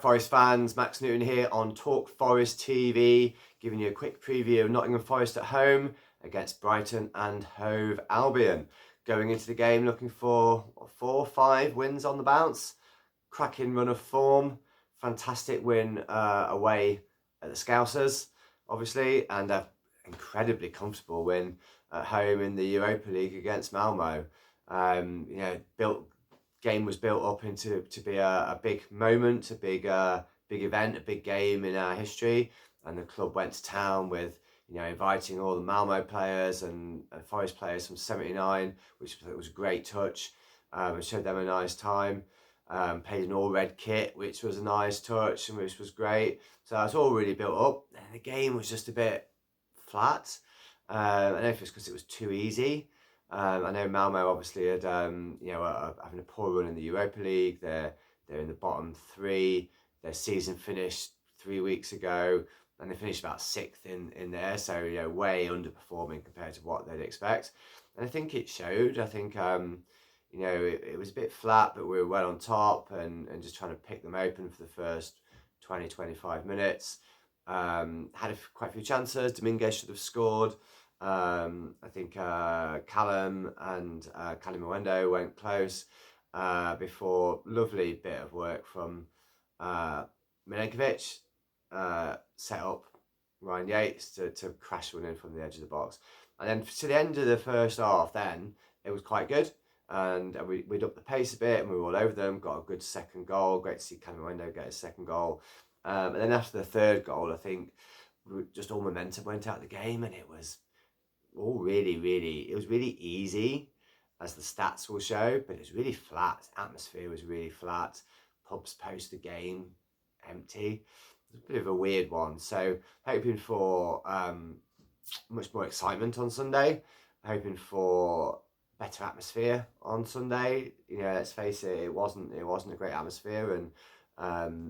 Forest fans, Max Newton here on Talk Forest TV, giving you a quick preview of Nottingham Forest at home against Brighton and Hove Albion. Going into the game looking for 4 or 5 wins on the bounce, cracking run of form, fantastic win away at the Scousers, obviously, and an incredibly comfortable win at home in the Europa League against Malmo. Game was built up to be a big moment, a big event, a big game in our history, and the club went to town with inviting all the Malmo players and Forest players from '79, which was a great touch. It showed them a nice time. Played an all red kit, which was a nice touch and which was great. So it's all really built up, and the game was just a bit flat. I don't know if it's because it was too easy. I know Malmo obviously had having a poor run in the Europa League. They're in the bottom 3. Their season finished 3 weeks ago, and they finished about 6th in there. So way underperforming compared to what they'd expect. And I think it showed. I think it was a bit flat, but we were well on top and just trying to pick them open for the first 20-25 minutes. Had quite a few chances. Dominguez should have scored. I think Callum and Kalimawendo went close before lovely bit of work from Milenkovic set up Ryan Yates to crash one in from the edge of the box. And then to the end of the first half, then it was quite good. And we'd up the pace a bit and we were all over them, got a good second goal. Great to see Kalimawendo get his second goal. And then after the third goal, I think just all momentum went out of the game, and it was all really easy, as the stats will show, but it's really flat. Atmosphere was really flat. Pubs post the game empty. It was a bit of a weird one. So hoping for much more excitement on Sunday. Hoping for better atmosphere on Sunday. Let's face it, it wasn't a great atmosphere, and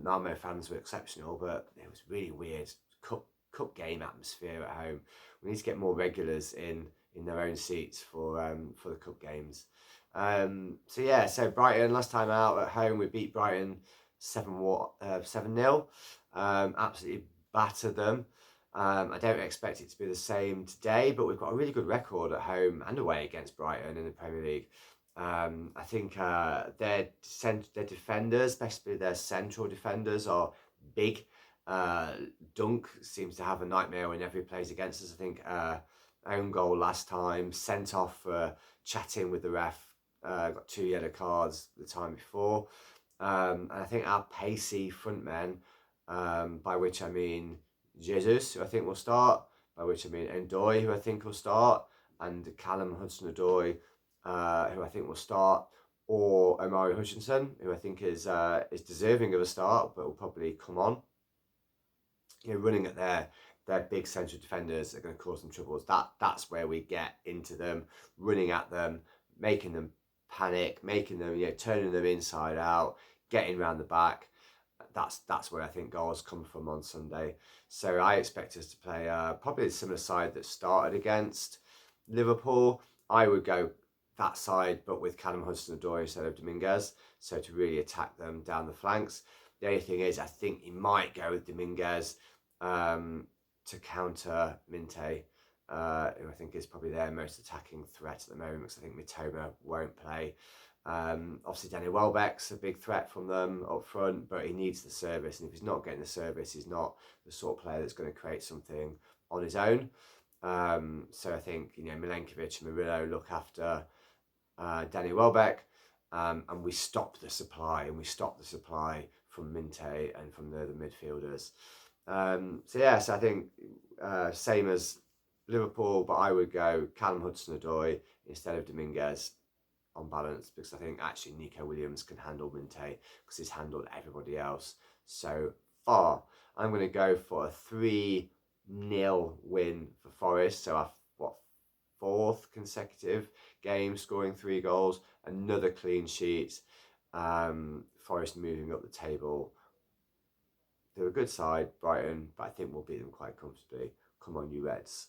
Malmo fans were exceptional, but it was really weird. Cup game atmosphere at home. We need to get more regulars in their own seats for the cup games. So Brighton, last time out at home, we beat Brighton 7-0. Absolutely battered them. I don't expect it to be the same today, but we've got a really good record at home and away against Brighton in the Premier League. I think their defenders, especially their central defenders, are big. Dunk seems to have a nightmare whenever he plays against us. I think own goal last time, sent off for chatting with the ref, got 2 yellow cards the time before. And I think our pacey front men, by which I mean Jesus, who I think will start, by which I mean Ndoye, who I think will start, and Callum Hudson-Odoi, who I think will start, or Omari Hutchinson, who I think is deserving of a start, but will probably come on. Running at their big central defenders are going to cause them troubles. That's where we get into them, running at them, making them panic, making them turning them inside out, getting around the back. That's where I think goals come from on Sunday. So I expect us to play probably a similar side that started against Liverpool. I would go that side, but with Callum Hudson-Odoi instead of Dominguez, so to really attack them down the flanks. The only thing is, I think he might go with Dominguez to counter Minte, who I think is probably their most attacking threat at the moment, because I think Mitoma won't play. Obviously Danny Welbeck's a big threat from them up front, but he needs the service, and if he's not getting the service, he's not the sort of player that's going to create something on his own. So I think Milenkovic and Murillo look after Danny Welbeck, and we stop the supply from Minte and from the midfielders. So I think same as Liverpool, but I would go Callum Hudson-Odoi instead of Dominguez on balance, because I think actually Nico Williams can handle Minte, because he's handled everybody else so far. I'm going to go for a 3-0 win for Forest, so our 4th consecutive game scoring 3 goals, another clean sheet. Forest moving up the table. They're a good side, Brighton, but I think we'll beat them quite comfortably. Come on, you Reds.